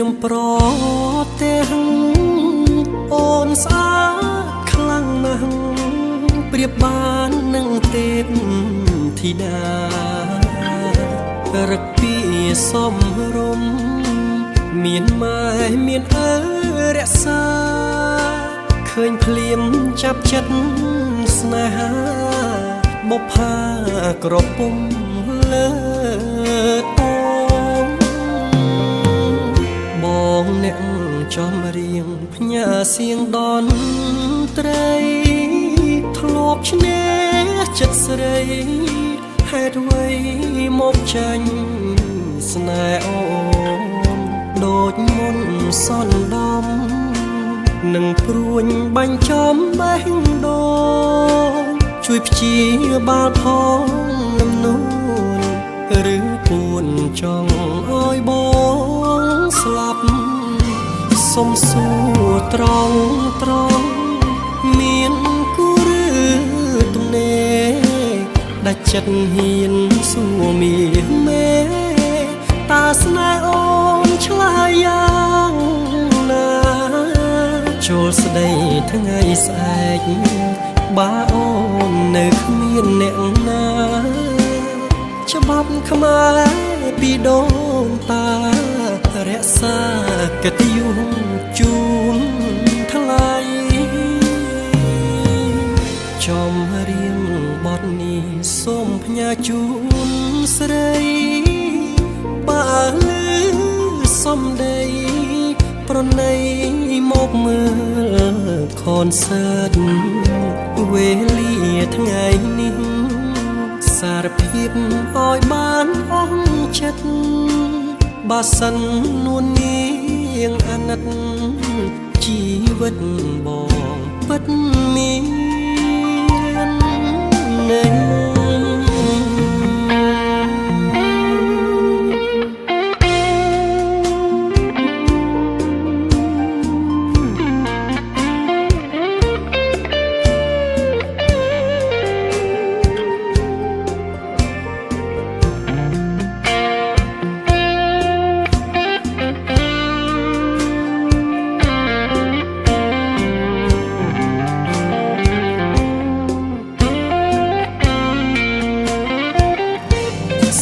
ខ្ញុំប្រទេសអូនស្អាតខ្លាំងណាស់ប្រៀបបាននឹងទេពធីតារកពីសំរុំមានម៉ែមានឪរក្សាឃើញភ្លៀមចាប់ចិត្តស្នេហាបុប្ផាក្រពុំលើតងបងអ្នកចំរៀងផ្ញើសៀងដនត្រីធ្លាប់ឈ្នះចិត្តស្រីហេតុអ្វីមកចាញ់ស្នេហ៍អូនដូចមុនសន្តំនឹងព្រួញបាញ់ចំបេះដូងជួយព្យាបាលផងលំនួនឬពួនចង់ឲ្យបងស្លាប់សុំសួរត្រង់មានគូឬទំនេរដាច់ចិត្តហ៊ានសួរមាមេតើស្នេហ៍អូនឆ្លើយយ៉ាងណាចូលស្ដីថ្ងៃស្អែកបើអូននៅគ្មានអ្នកណាច្បាប់ខ្មែរពីដូនតារក្សាកិត្តិយសជូនថ្លៃចំរៀងបទនេះសូមផ្ញើជូនស្រីបើលឺសំដីប្រណីមកមើលខនសើតវេលាថ្ងៃនេះសារភាពឲ្យបានអស់ចិត្តបើសិននួននាងអាណិតជីវិតបងពិតមាននៅ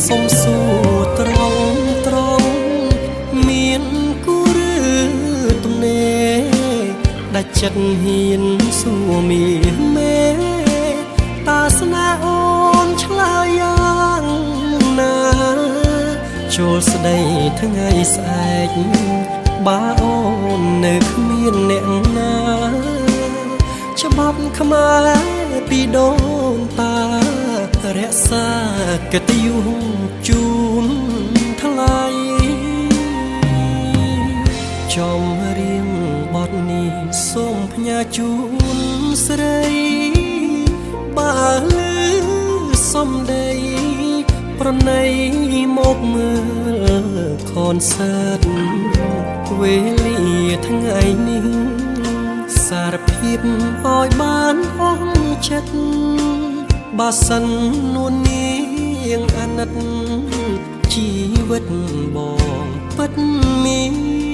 សុំសួរត្រង់មានគូឬទំនេរដាច់ចិត្តហ៊ានសួរមាមេតើស្នេហ៍អូនឆ្លើយយ៉ាងណាចូលស្ដីថ្ងៃស្អែកបើអូននៅគ្មានអ្នកណាច្បាប់ខ្មែរពីដូនតារក្សាកិត្តិយសជូនថ្លៃចំរៀងបទនេះសូមផ្ញើជូនស្រីបើលឺសំដីប្រណីមកមើលខនសើតវេលាថ្ងៃនេះសារភាពឲ្យបានអស់ចិត្តបើសិននួននាងអាណិតជីវិតបងពិតមាន